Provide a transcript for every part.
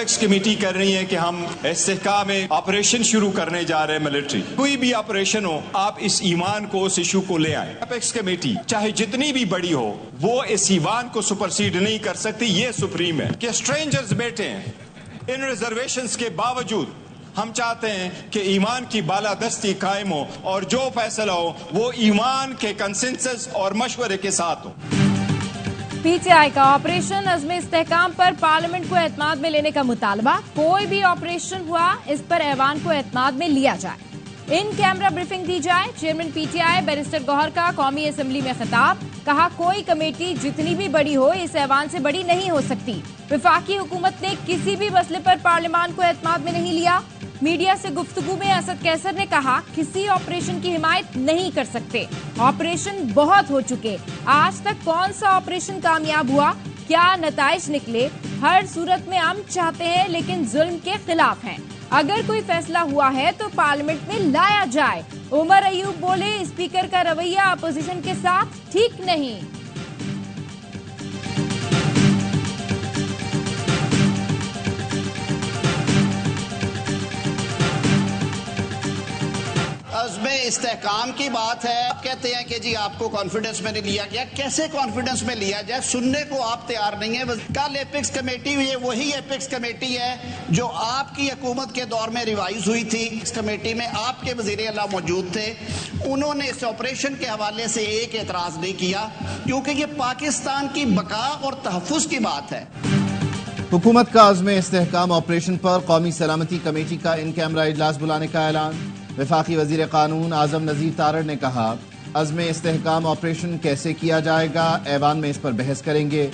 Apex committee कर रही है कि हम इस्तेहकाम में ऑपरेशन शुरू करने जा रहे हैं मिलिट्री। कोई भी ऑपरेशन हो, आप इस ईमान को, उस इशू को ले आए। एपेक्स कमेटी चाहे जितनी भी बड़ी हो, वो इस ईमान को सुपरसीड नहीं कर सकती। ये सुप्रीम है कि स्ट्रेंजर्स बैठे हैं। इन रिजर्वेशंस के बावजूद हम चाहते हैं कि ईमान की बालादस्ती कायम हो और जो फैसला हो वो ईमान के कंसेंसस और मशवरे के साथ हो। पीटीआई का ऑपरेशन अज़्म इस्तेहकाम पर पार्लियामेंट को एतमाद में लेने का मुतालबा। कोई भी ऑपरेशन हुआ, इस पर ऐवान को एतमाद में लिया जाए। इन कैमरा ब्रीफिंग दी जाए। चेयरमैन पीटीआई बैरिस्टर गौहर का कौमी असेंबली में खिताब। कहा, कोई कमेटी जितनी भी बड़ी हो, इस ऐवान से बड़ी नहीं हो सकती। वफाकी हुकूमत ने किसी भी मसले पर पार्लियामान को एतमाद में नहीं लिया। मीडिया से गुफ्तगू में असद कैसर ने कहा, किसी ऑपरेशन की हिमायत नहीं कर सकते। ऑपरेशन बहुत हो चुके। आज तक कौन सा ऑपरेशन कामयाब हुआ, क्या नताइज निकले, हर सूरत में हम चाहते हैं लेकिन जुल्म के खिलाफ हैं। अगर कोई फैसला हुआ है तो पार्लियामेंट में लाया जाए। उमर अयूब बोले, स्पीकर का रवैया अपोजिशन के साथ ठीक नहीं। अज़्म इस्तेहकाम की बात है। आप कहते हैं कि जी आपको कॉन्फिडेंस में नहीं लिया गया। कैसे कॉन्फिडेंस में लिया जाए, सुनने को आप तैयार नहीं है। कल एपिक्स कमेटी हुई है, वही एपिक्स कमेटी है जो आपकी हुकूमत के दौर में रिवाइज हुई थी। इस कमेटी में आपके वज़ीर आला मौजूद थे। उन्होंने इस ऑपरेशन के हवाले से एक एतराज़ नहीं किया क्योंकि ये पाकिस्तान की बका और तहफ़्फ़ुज़ की बात है। हुकूमत का अज़्म इस्तेहकाम ऑपरेशन पर कौमी सलामती कमेटी का इन कैमरा इजलास बुलाने का ऐलान। वफाकी वजीर कानून आजम नज़ीर तारड़ ने कहा, अज़्म इस्तेहकाम ऑपरेशन कैसे किया जाएगा, ऐवान में इस पर बहस करेंगे।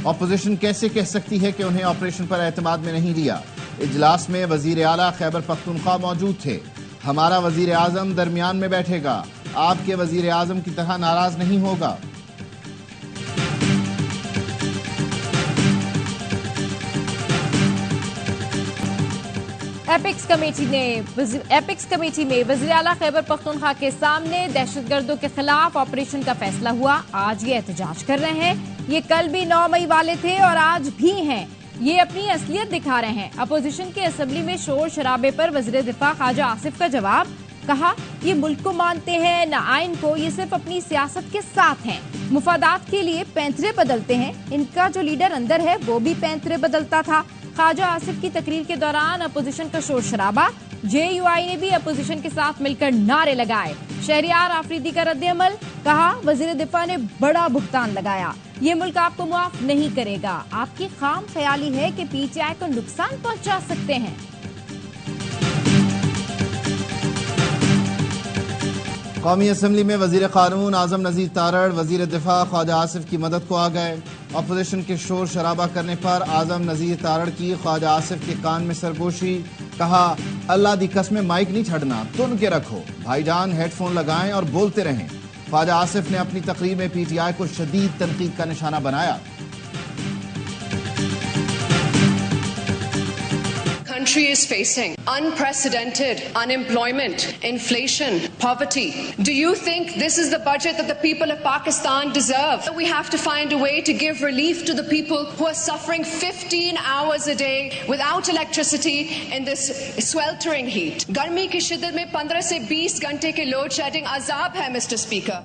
अपोजिशन कैसे कह सकती है कि उन्हें ऑपरेशन पर एतमाद में नहीं लिया। इजलास में वजीर आला खैबर पख्तूनख्वा मौजूद थे। हमारा वजीर आजम दरमियान में बैठेगा, आपके वजीर आजम की तरह नाराज नहीं होगा। एपिक्स कमेटी में वज़ीर आला खैबर पख्तूनख्वा के सामने दहशतगर्दों के खिलाफ ऑपरेशन का फैसला हुआ। आज ये एहतजाज कर रहे हैं। ये कल भी 9 मई वाले थे और आज भी हैं। ये अपनी असलियत दिखा रहे हैं। अपोजिशन के असेंबली में शोर शराबे पर वज़ीर दिफा ख्वाजा आसिफ का जवाब। कहा, ये मुल्क को मानते हैं न आइन को, ये सिर्फ अपनी सियासत के साथ हैं। मुफादात के लिए पैंतरे बदलते हैं। इनका जो लीडर अंदर है वो भी पैंतरे बदलता था। ख्वाजा आसिफ की तकरीर के दौरान अपोजिशन का शोर शराबा। JUI ने भी अपोजिशन के साथ मिलकर नारे लगाए। शहरियार आफरीदी का रद्द-ए-अमल। कहा, वजीर दिफा ने बड़ा भुगतान लगाया। ये मुल्क आपको मुआफ नहीं करेगा। आपकी खाम ख्याली है कि PTI को नुकसान पहुंचा सकते हैं। कौमी असेंबली में वजीर कानून आजम नज़ीर तारड़ वजीर दिफा ख्वाजा आसिफ की मदद को आ गए। अपोजिशन के शोर शराबा करने पर आजम नज़ीर तारड़ की ख्वाजा आसिफ के कान में सरगोशी। कहा, अल्लाह दी कसमें माइक नहीं छड़ना, तुन के रखो। भाईजान हेडफोन लगाएं और बोलते रहें। ख्वाजा आसिफ ने अपनी तकरीर में PTI को शदीद तनकीद का निशाना बनाया। Country is facing unprecedented unemployment, inflation, poverty. Do you think this is the budget that the people of Pakistan deserve? We have to find a way to give relief to the people who are suffering 15 hours a day without electricity in this sweltering heat. गर्मी की शिद्दत में 15 से 20 घंटे के load shedding अजाब है, mister speaker.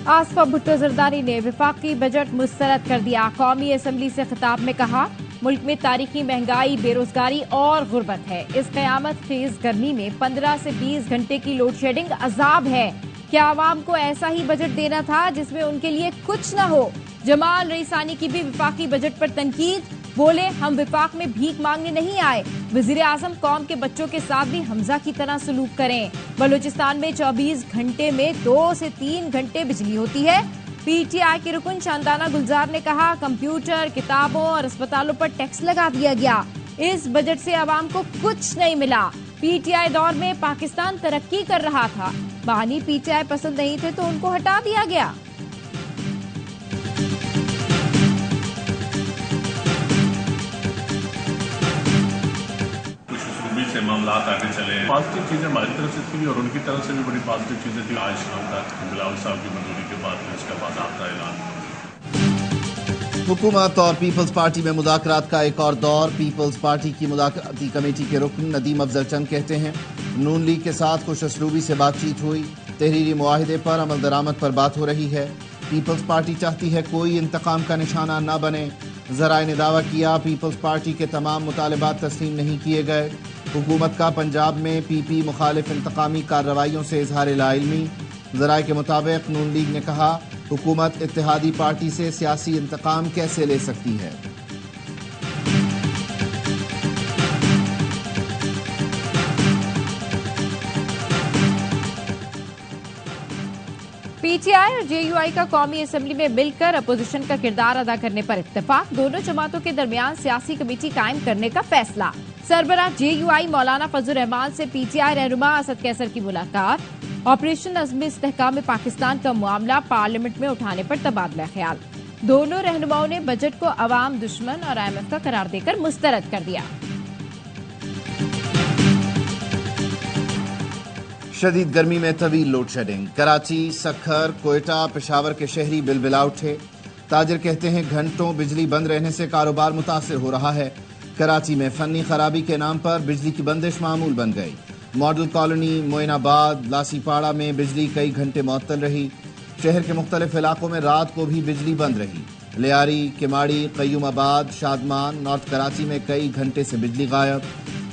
आसफा भुट्टो जरदारी ने वफाकी बजट मुस्तरद कर दिया। कौमी असेंबली से खिताब में कहा, मुल्क में तारीखी महंगाई, बेरोजगारी और गुर्बत है। इस कयामत खेज गर्मी में 15 से 20 घंटे की लोड शेडिंग अजाब है। क्या आवाम को ऐसा ही बजट देना था जिसमें उनके लिए कुछ न हो? जमाल रईसानी की भी वफाकी बजट पर तनकीद। बोले, हम विफाक में भीख मांगने नहीं आए। वजीर आजम कौम के बच्चों के साथ भी हमजा की तरह सलूक करें। बलूचिस्तान में 24 घंटे में 2 से 3 घंटे बिजली होती है। PTI के रुकन शांताना गुलजार ने कहा, कंप्यूटर, किताबों और अस्पतालों पर टैक्स लगा दिया गया। इस बजट से आवाम को कुछ नहीं मिला। PTI दौर में पाकिस्तान तरक्की कर रहा था। बानी PTI पसंद नहीं थे तो उनको हटा दिया गया। से मामला आगे चले। पॉजिटिव चीजें हमारी तरफ से थी और उनकी तरफ से भी बड़ी पॉजिटिव चीजें थी। आज शाम तक बिलावल साहब की मंजूरी के बाद इसका बाकायदा ऐलान हुकूमत और पीपल्स पार्टी में मुज़ाकरात का एक और दौर। पीपल्स पार्टी की मुज़ाकराती कमेटी के रुकन नदीम अफजल चंद कहते हैं, नून लीग के साथ खुश असलूबी से बातचीत हुई, तहरीरी मुआहिदे पर अमल दरामद पर बात हो रही है। पीपल्स पार्टी चाहती है कोई इंतकाम का निशाना न बने। ज़राए ने दावा किया, पीपल्स पार्टी के तमाम मुतालबात तस्लीम नहीं किए गए। हुकूमत का पंजाब में पीपी मुखालिफ इंतकामी कार्रवाइयों से इजहार लाइल्मी। ज़राए के मुताबिक नून लीग ने कहा, हुकूमत इत्तेहादी पार्टी से सियासी इंतकाम कैसे ले सकती है। पीटीआई और जेयूआई का कौमी असेंबली में मिलकर अपोजिशन का किरदार अदा करने पर इत्तेफाक। दोनों जमातों के दरमियान सियासी कमेटी कायम करने का फैसला। सरबराह जेयूआई मौलाना फजल रहमान से पीटीआई रहनुमा असद कैसर की मुलाकात। ऑपरेशन अज़्म इस्तेहकाम पाकिस्तान का मामला पार्लियामेंट में उठाने पर तबादला ख्याल। दोनों रहनुमाओं ने बजट को अवाम दुश्मन और IMF का करार देकर मुस्तरद कर दिया। शदीद गर्मी में तवील लोड शेडिंग। कराची, सखर, कोयटा, पेशावर के शहरी बिलबिला उठे। ताजिर कहते हैं, घंटों बिजली बंद रहने से कारोबार मुतासिर हो रहा है। कराची में फनी खराबी के नाम पर बिजली की बंदिश मामूल बन गई। मॉडल कॉलोनी, मोइनाबाद, लासीपाड़ा में बिजली कई घंटे मुअत्तल रही। शहर के मुख्तलिफ इलाकों में रात को भी बिजली बंद रही। लियारी, किमाड़ी, कय्यूमाबाद, शादमान, नॉर्थ कराची में कई घंटे से बिजली गायब।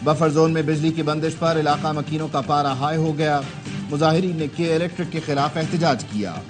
बफर जोन में बिजली की बंदिश पर इलाका मकीनों का पारा हाई हो गया। मुजाहिरीन ने के इलेक्ट्रिक के खिलाफ एहतजाज किया।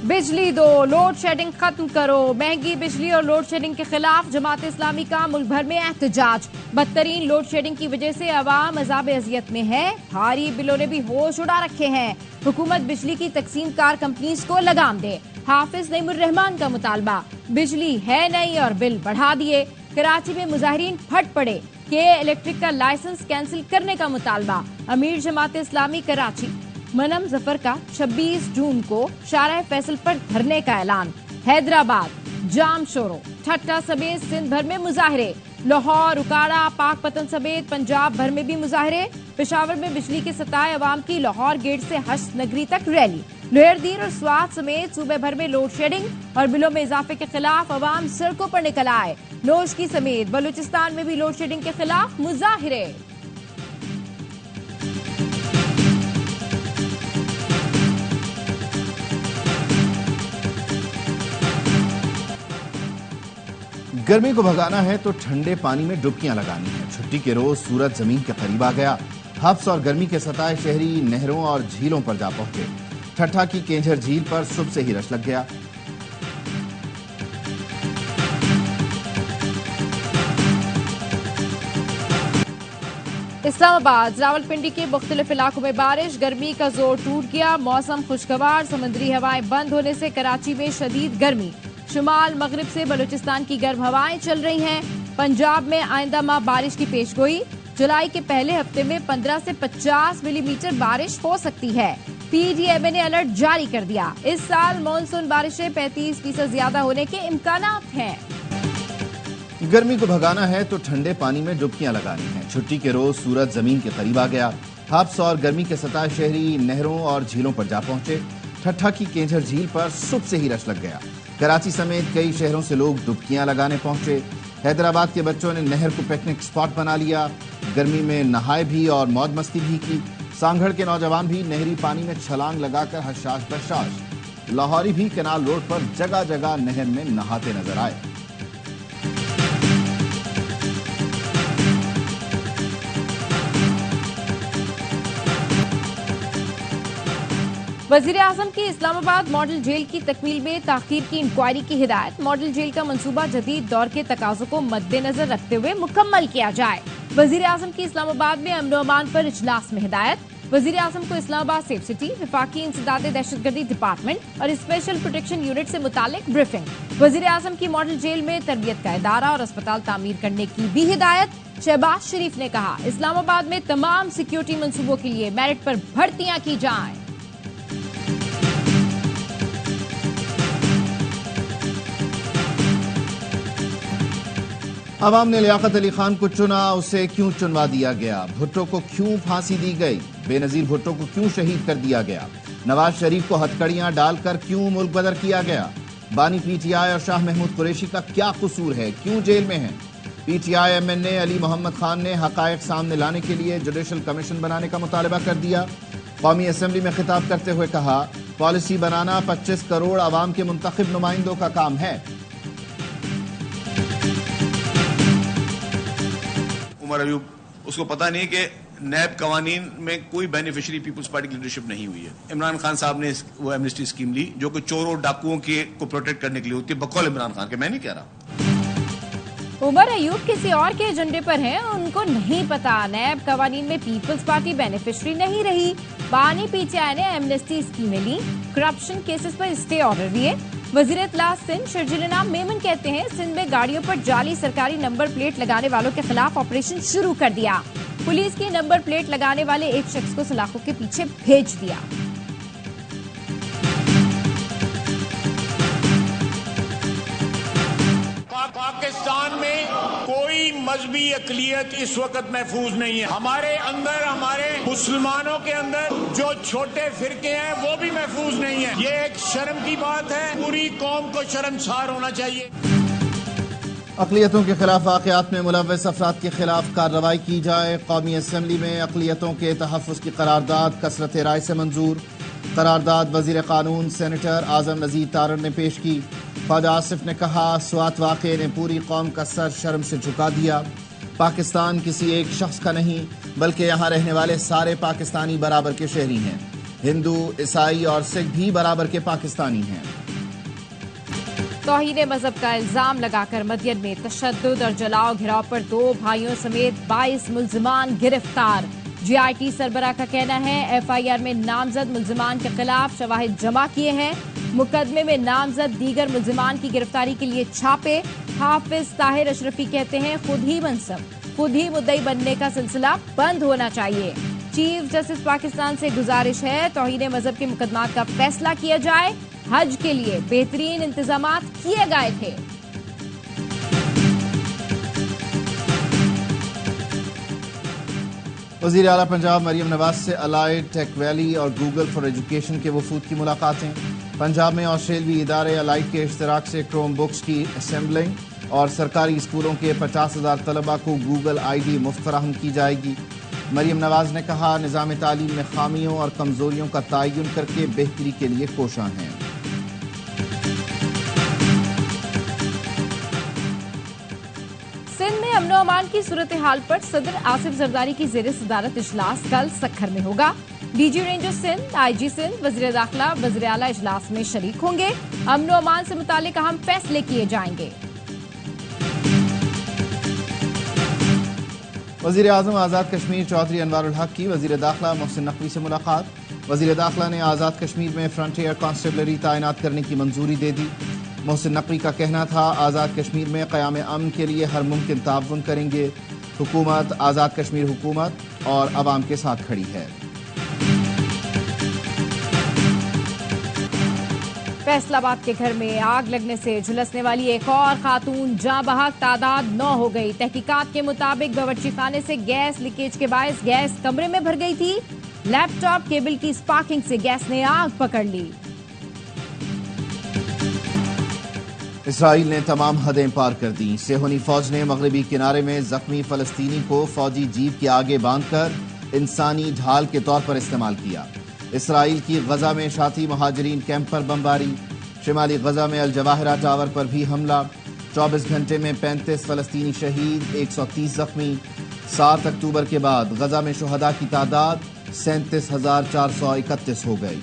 बिजली दो, लोड शेडिंग खत्म करो। महंगी बिजली और लोड शेडिंग के खिलाफ जमात इस्लामी का मुल्क भर में एहतजाज। बदतरीन लोड शेडिंग की वजह से अवाम अजाब अजियत में है। भारी बिलों ने भी होश उड़ा रखे हैं। हुकूमत बिजली की तकसीम कार कंपनीज को लगाम दे। हाफिज नईमुर रहमान का मुतालबा, बिजली है नहीं और बिल बढ़ा दिए। कराची में मुजाहिरीन फट पड़े। के इलेक्ट्रिक का लाइसेंस कैंसिल करने का मुतालबा। अमीर जमात इस्लामी कराची मनम जफर का 26 जून को शारा फैसल पर धरने का ऐलान। हैदराबाद जाम शोरो, ठट्टा समेत सिंध भर में मुजाहरे। लाहौर, उकाड़ा, पाकपतन समेत पंजाब भर में भी मुजाहरे। पेशावर में बिजली के सताए अवाम की लाहौर गेट से हश्त नगरी तक रैली। लोहरदीर और स्वात समेत सूबे भर में लोड शेडिंग और बिलों में इजाफे के खिलाफ अवाम सड़कों पर निकल आए। नोशकी समेत बलूचिस्तान में भी लोड शेडिंग के खिलाफ मुजाहरे। गर्मी को भगाना है तो ठंडे पानी में डुबकियां लगानी है। छुट्टी के रोज सूरज जमीन के करीब आ गया। हब्स और गर्मी के सताए शहरी नहरों और झीलों पर जा पहुंचे। ठट्ठा की केंझर झील पर सुबह से ही रश लग गया। इस्लामाबाद, रावलपिंडी के मुख्तलिफ इलाकों में बारिश। गर्मी का जोर टूट गया। मौसम खुशगवार। समुद्री हवाएं बंद होने से कराची में शदीद गर्मी। शुमाल मगरिब से बलूचिस्तान की गर्म हवाएं चल रही हैं। पंजाब में आइंदा माह बारिश की पेशगोई। जुलाई के पहले हफ्ते में 15 से 50 मिलीमीटर बारिश हो सकती है। PDMA ने अलर्ट जारी कर दिया। इस साल मानसून बारिशें 35% ज्यादा होने के इम्कानात हैं। गर्मी को भगाना है तो ठंडे पानी में डुबकियां लगानी है। छुट्टी के रोज सूरज जमीन के करीब आ गया। हब्स और गर्मी के सताए शहरी नहरों और झीलों पर जा पहुंचे। ठट्ठा की केंझर झील पर सुबह से ही रश लग गया। कराची समेत कई शहरों से लोग डुबकियां लगाने पहुंचे। हैदराबाद के बच्चों ने नहर को पिकनिक स्पॉट बना लिया। गर्मी में नहाए भी और मौज मस्ती भी की। सांगड़ के नौजवान भी नहरी पानी में छलांग लगाकर हशाश बशाश। लाहौरी भी कैनाल रोड पर जगह जगह नहर में नहाते नजर आए। वजीर आजम की इस्लामाबाद मॉडल जेल की तकमील में ताखीर की इंक्वायरी की हिदायत। मॉडल जेल का मंसूबा जदीद दौर के तकाजों को मद्देनजर रखते हुए मुकम्मल किया जाए। वजीर आजम की इस्लामाबाद में अमन अमान पर इजलास में हिदायत। वजीर आजम को इस्लामाबाद सेफ सिटी, विफाकी इंसदाद दहशतगर्दी डिपार्टमेंट और स्पेशल प्रोटेक्शन यूनिट से मुतालिक ब्रीफिंग। वजीर आजम की मॉडल जेल में तरबियत का इदारा और अस्पताल तामीर करने की भी हिदायत। शहबाज शरीफ ने कहा, इस्लामाबाद में तमाम सिक्योरिटी मंसूबों के लिए मेरिट पर भर्तियां की जाएं। अवाम ने लियाकत अली खान को चुना, उसे क्यों चुनवा दिया गया? भुट्टो को क्यों फांसी दी गई? बेनजीर भुट्टो को क्यों शहीद कर दिया गया? नवाज शरीफ को हथकड़ियां डालकर क्यों मुल्क बदर किया गया? बानी पीटीआई और शाह महमूद कुरैशी का क्या कसूर है? क्यों जेल में हैं? पीटीआई एमएनए अली मोहम्मद खान ने हकायक सामने लाने के लिए जुडिशल कमीशन बनाने का मुतालबा कर दिया। कौमी असम्बली में खिताब करते हुए कहा, पॉलिसी बनाना 25 करोड़ आवाम के मुंतखब नुमाइंदों का काम है। उमर अयूब, उसको पता नहीं कि नैब कवानीन में कोई बेनिफिशियरी पीपल्स पार्टी की लीडरशिप नहीं हुई है। इमरान खान साहब ने वो एमनेस्टी स्कीम ली जो कि चोरों डाकुओं के को प्रोटेक्ट करने के लिए होती है, बकौल इमरान खान के। मैं नहीं कह रहा। उमर अयूब किसी और के एजेंडे पर हैं, उनको नहीं पता। नैब कवानीन में पीपल्स पार्टी बेनिफिशियरी नहीं रही। बानी पीटीआई ने एमनेस्टी स्कीमें ली, करप्शन केसेस पर स्टे ऑर्डर दिए। वजीर इत्तलात सिंध शर्जील इनाम मेमन कहते हैं, सिंध में गाड़ियों पर जाली सरकारी नंबर प्लेट लगाने वालों के खिलाफ ऑपरेशन शुरू कर दिया। पुलिस की नंबर प्लेट लगाने वाले एक शख्स को सलाखों के पीछे भेज दिया। पाकिस्तान में कोई मजहबी अकलियत इस वक्त महफूज नहीं है। हमारे अंदर, हमारे मुसलमानों के अंदर जो छोटे फिरके हैं वो भी महफूज नहीं है। ये एक शर्म की बात है, पूरी कौम को शर्मसार होना चाहिए। अक़लियतों के खिलाफ वाक़यात में मुलव्वस अफराद के खिलाफ कार्रवाई की जाए। कौमी असम्बली में अक़लियतों के तहफ़्फ़ुज़ की करारदाद कसरत राय से मंजूर। करारदाद वज़ीर क़ानून सेनेटर आज़म नज़ीर तारड़ ने पेश की। ख्वाजा आसिफ ने कहा, स्वात वाक़े ने पूरी कौम का सर शर्म से झुका दिया। पाकिस्तान किसी एक शख्स का नहीं बल्कि यहाँ रहने वाले सारे पाकिस्तानी बराबर के शहरी हैं। हिंदू, ईसाई और सिख भी बराबर के पाकिस्तानी हैं। तौहीन मजहब का इल्जाम लगाकर मदियन में तशद्दुद और जलाओ घिराव पर 2 भाइयों समेत 22 मुल्जिमान गिरफ्तार। जीआईटी सरबराह का कहना है, एफआईआर में नामजद मुल्जिमान के खिलाफ शवाहिद जमा किए हैं। मुकदमे में नामजद दीगर मुल्जिमान की गिरफ्तारी के लिए छापे। हाफिज ताहिर अशरफी कहते हैं, खुद ही मनसब, खुद ही मुद्दई बनने का सिलसिला बंद होना चाहिए। चीफ जस्टिस पाकिस्तान से गुजारिश है, तौहीन मजहब के मुकदमात का फैसला किया जाए। हज के लिए बेहतरीन इंतजामात किए गए थे। वज़ीर आला पंजाब मरियम नवाज से अलाइड टेक वैली और गूगल फॉर एजुकेशन के वफूद की मुलाकातें। पंजाब में ऑस्ट्रेलवी इदारे अलाइड के इश्तराक से क्रोम बुक्स की असेंबलिंग और सरकारी स्कूलों के 50,000 तलबा को गूगल ID मुफ्त फराहम की जाएगी। मरियम नवाज ने कहा, निज़ाम तालीम में खामियों और कमजोरियों का तयन करके बेहतरी के लिए कोशां हैं। सिंध में अमन और अमान की सूरत हाल पर सदर आसिफ जरदारी की ज़ेर सदारत इजलास कल सक्खर में होगा। DG range of Sindh, IG Sindh, वज़ीर दाखिला, वज़ीर आला इजलास में शरीक होंगे। अमन और अमान से मुतालिक अहम फैसले किए जाएंगे। वज़ीर आज़म आज़ाद कश्मीर चौधरी अनवारुल हक की वज़ीर दाखिला मोहसिन नकवी से मुलाकात। वज़ीर दाखिला ने आज़ाद कश्मीर में फ्रंटियर कांस्टेबलरी तैनात करने की मंजूरी दे दी। मोहसिन नकवी का कहना था, आज़ाद कश्मीर में क़याम अमन के लिए हर मुमकिन ताउन करेंगे। हुकूमत, आज़ाद कश्मीर हुकूमत और अवाम के साथ खड़ी है। फैसलाबाद के घर में आग लगने से झुलसने वाली एक और खातून जाँ बहक, तादाद 9 हो गई। तहकीकात के मुताबिक बावर्ची खाने से गैस लीकेज के बायस गैस कमरे में भर गई थी। लैपटॉप केबल की स्पार्किंग से गैस ने आग पकड़ ली। इसराइल ने तमाम हदें पार कर दी। सेहोनी फौज ने मगरबी किनारे में जख्मी फलस्तीनी को फौजी जीप के आगे बांधकर इंसानी ढाल के तौर पर इस्तेमाल किया। इसराइल की गजा में शाती महाजरीन कैंप पर बमबारी। शिमाली गजा में अल जवाहिरा टावर पर भी हमला। 24 घंटे में 35 फलस्तीनी शहीद, 130 जख्मी। 7 अक्टूबर के बाद गजा में शुहदा की तादाद 37,431 हो गई।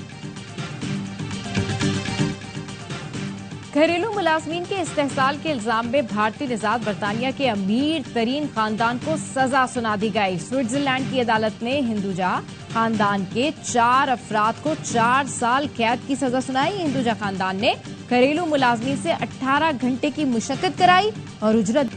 घरेलू मुलाजमीन के इस्तेहसाल के इल्जाम में भारतीय निजात बरतानिया के अमीर तरीन खानदान को सजा सुना दी गई। स्विट्जरलैंड की अदालत ने हिंदुजा खानदान के 4 अफराद को 4 साल कैद की सजा सुनाई। हिंदुजा खानदान ने घरेलू मुलाजमीन से 18 घंटे की मुशक्कत कराई और उजरत।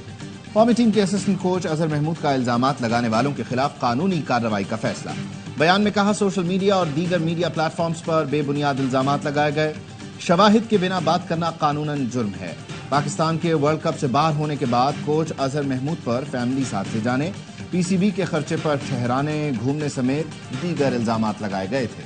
कौमी टीम के असिस्टेंट कोच अजहर महमूद का इल्जामात लगाने वालों के खिलाफ कानूनी कार्रवाई का फैसला। बयान में कहा, सोशल मीडिया और दीगर मीडिया प्लेटफॉर्म्स पर बेबुनियाद इल्जामात लगाए गए। शवाहिद के बिना बात करना कानूनन जुर्म है। पाकिस्तान के वर्ल्ड कप से बाहर होने के बाद कोच अजहर महमूद पर फैमिली साथ ले जाने, PCB के खर्चे पर ठहराने, घूमने समेत दीगर इल्जामात लगाए गए थे।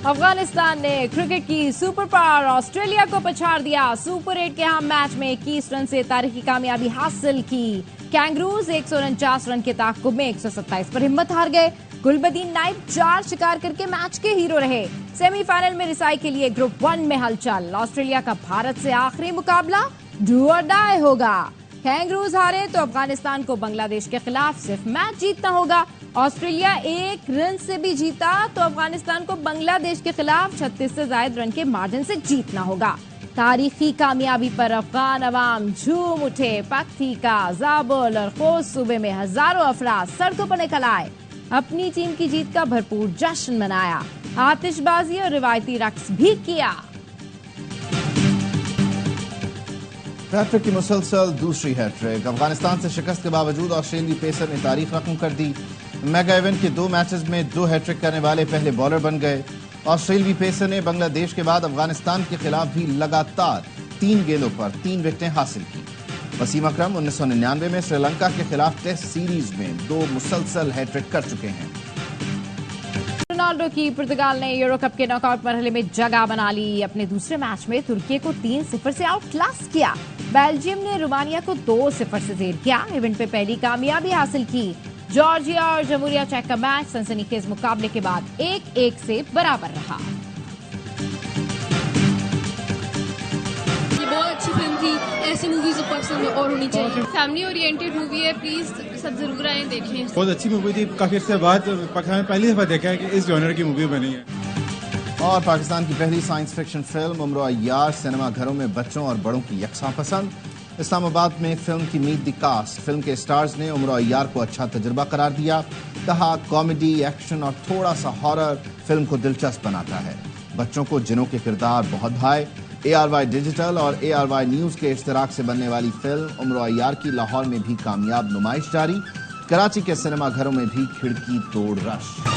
افغانستان نے کرکٹ کی سپر پاور آسٹریلیا کو پچھاڑ دیا. سپر 8 کے ہم میچ میں 21 رن سے تاریخی کامیابی حاصل کی. کینگروز 149 رن کے تعاقب میں 127 پر ہمت ہار گئے. گلبدین نائب 4 شکار کر کے میچ کے ہیرو رہے. سیمی فائنل میں رسائی کے لیے گروپ 1 میں ہلچل. آسٹریلیا کا بھارت سے آخری مقابلہ ڈو اور ڈائی ہوگا. کینگروز ہارے تو افغانستان کو بنگلہ دیش کے خلاف صرف میچ جیتنا ہوگا. آسٹریلیا 1 رن سے بھی جیتا تو افغانستان کو بنگلہ دیش کے خلاف 36 سے زائد رن کے مارجن سے جیتنا ہوگا. تاریخی کامیابی پر افغان عوام جھوم اٹھے. پکتیکا، زابل اور خوست صوبے میں ہزاروں افراد سڑکوں پر نکل آئے. اپنی ٹیم کی جیت کا بھرپور جشن منایا. آتش بازی اور روایتی رقص بھی کیا. ہیٹرک کی مسلسل دوسری ہیٹرک. افغانستان سے شکست کے باوجود آسٹریلوی پیسر نے تاریخ رقم کر دی. میگا ایونٹ کے 2 میچز میں 2 ہیٹرک کرنے والے پہلے بالر بن گئے. آسٹریلوی پیسر نے بنگلہ دیش کے بعد افغانستان کے خلاف بھی لگاتار 3 گیندوں پر 3 وکٹیں حاصل کی. وسیم اکرم 1999 میں سری لنکا کے خلاف ٹیسٹ سیریز میں 2 مسلسل ہیٹرک کر چکے ہیں. رونالڈو کی پرتگال نے یورو کپ کے ناک آؤٹ مرحلے میں جگہ بنا لی. اپنے دوسرے میچ میں ترکی کو 3-0 سے آؤٹ کلاس کیا. بیلجیم نے رومانیہ کو 2-0 سے زیر کیا. ایونٹ پہ پہلی کامیابی حاصل کی. جارجیا اور جمہوریہ چیک کا میچ سنسنی خیز مقابلے کے بعد 1-1 سے برابر رہا. یہ بہت اچھی فلم تھی. ایسی موویز پاکستان میں اور ہونی چاہیے. فیملی اورینٹیڈ مووی ہے. پلیز سب ضرور آئیں دیکھیں. بہت اچھی مووی تھی. کافی عرصے بعد پاکستان میں پہلی دفعہ دیکھا ہے کہ اس جانر کی مووی بنی ہے. اور پاکستان کی پہلی سائنس فکشن فلم امرو عیار سینما گھروں میں بچوں اور بڑوں کی یکساں پسند. اسلام آباد میں فلم کی میٹ دی کاسٹ. فلم کے سٹارز نے امرو عیار کو اچھا تجربہ قرار دیا. کہا کامیڈی، ایکشن اور تھوڑا سا ہارر فلم کو دلچسپ بناتا ہے. بچوں کو جنوں کے کردار بہت بھائے. ARY ڈیجیٹل اور ARY نیوز کے اشتراک سے بننے والی فلم امرو عیار کی لاہور میں بھی کامیاب نمائش جاری. کراچی کے سینما گھروں میں بھی کھڑکی توڑ رش.